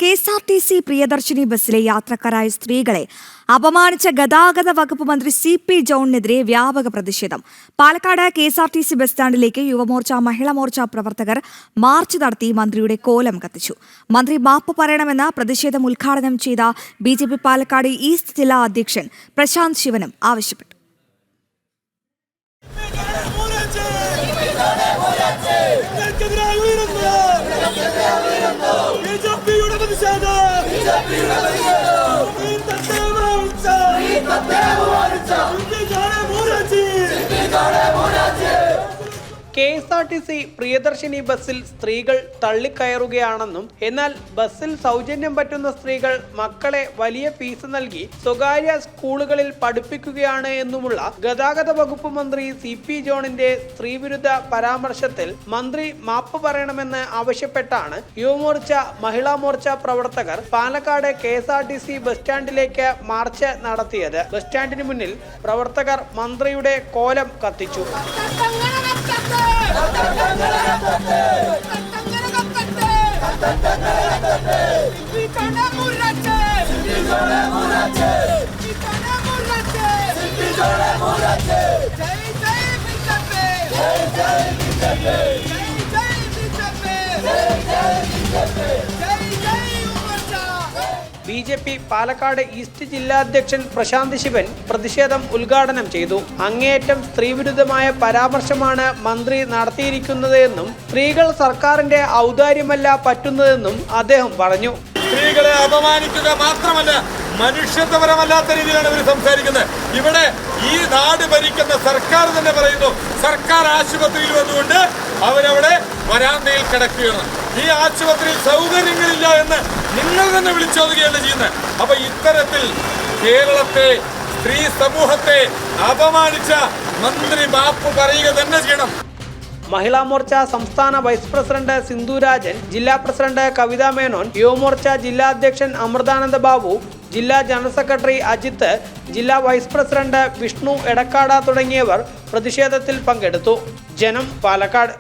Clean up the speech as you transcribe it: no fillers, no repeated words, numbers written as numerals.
KSRTC Priyadarshini ബസ്സിലെ യാത്രക്കാരായ സ്ത്രീകളെ അപമാനിച്ച ഗതാഗത വകുപ്പ് മന്ത്രി CP ജോണിനെതിരെ വ്യാപക പ്രതിഷേധം. പാലക്കാട് KSRTC ബസ് സ്റ്റാൻഡിലേക്ക് യുവമോർച്ച മഹിളാ മോർച്ച പ്രവർത്തകർ മാർച്ച് നടത്തി മന്ത്രിയുടെ കോലം കത്തിച്ചു. മന്ത്രി മാപ്പ് പറയണമെന്ന് പ്രതിഷേധം ഉദ്ഘാടനം ചെയ്ത BJP പാലക്കാട് ഈസ്റ്റ് ജില്ലാ അധ്യക്ഷൻ പ്രശാന്ത് ശിവനും ആവശ്യപ്പെട്ടു. KSRTC പ്രിയദർശിനി ബസ്സിൽ സ്ത്രീകൾ തള്ളിക്കയറുകയാണെന്നും എന്നാൽ ബസ്സിൽ സൗജന്യം പറ്റുന്ന സ്ത്രീകൾ മക്കളെ വലിയ ഫീസ് നൽകി സ്വകാര്യ സ്കൂളുകളിൽ പഠിപ്പിക്കുകയാണ് എന്നുമുള്ള ഗതാഗത വകുപ്പ് മന്ത്രി CP ജോണിന്റെ സ്ത്രീവിരുദ്ധ പരാമർശത്തിൽ മന്ത്രി മാപ്പ് പറയണമെന്ന് ആവശ്യപ്പെട്ടാണ് യുവമോർച്ച മഹിളാ മോർച്ച പ്രവർത്തകർ പാലക്കാട് KSRTC ബസ് സ്റ്റാൻഡിലേക്ക് മാർച്ച് നടത്തിയത്. ബസ് സ്റ്റാൻഡിന് മുന്നിൽ പ്രവർത്തകർ മന്ത്രിയുടെ കോലം കത്തിച്ചു. BJP പാലക്കാട് ഈസ്റ്റ് ജില്ലാ അധ്യക്ഷൻ പ്രശാന്ത് ശിവൻ പ്രതിഷേധം ഉദ്ഘാടനം ചെയ്തു. അങ്ങേയറ്റം സ്ത്രീവിരുദ്ധമായ പരാമർശമാണ് മന്ത്രി നടത്തിയിരിക്കുന്നത് എന്നും സ്ത്രീകൾ സർക്കാരിന്റെ ഔദാര്യമല്ല പറ്റുന്നതെന്നും അദ്ദേഹം പറഞ്ഞു. സ്ത്രീകളെ അപമാനിക്കുക മാത്രമല്ല, മനുഷ്യത്വപരമല്ലാത്ത രീതിയിലാണ് ഇവർ സംസാരിക്കുന്നത്. ഇവിടെ ഈ നാട് ഭരിക്കുന്ന സർക്കാർ തന്നെ പറയുന്നു, സർക്കാർ ആശുപത്രിയിൽ വന്നുകൊണ്ട് അവരവിടെ വരാന്തയിൽ കിടക്കുകയാണ്. ഈ ആശുപത്രിയിൽ സൗകര്യങ്ങളില്ല എന്ന് നിങ്ങൾ തന്നെ വിളിച്ചോതുകയാണ് ചെയ്യുന്നത്. അപ്പൊ ഇത്തരത്തിൽ കേരളത്തെ സ്ത്രീ സമൂഹത്തെ അപമാനിച്ച മന്ത്രി മാപ്പ് പറയുക തന്നെ ചെയ്യണം. മഹിളാ മോർച്ച സംസ്ഥാന വൈസ് പ്രസിഡന്റ് സിന്ധു രാജൻ, ജില്ലാ പ്രസിഡന്റ് കവിത മേനോൻ, യുവമോർച്ച ജില്ലാ അധ്യക്ഷൻ അമൃതാനന്ദ ബാബു, ജില്ലാ ജനറൽ സെക്രട്ടറി അജിത്ത്, ജില്ലാ വൈസ് പ്രസിഡന്റ് വിഷ്ണു എടക്കാട തുടങ്ങിയവർ പ്രതിഷേധത്തിൽ പങ്കെടുത്തു. ജനം, പാലക്കാട്.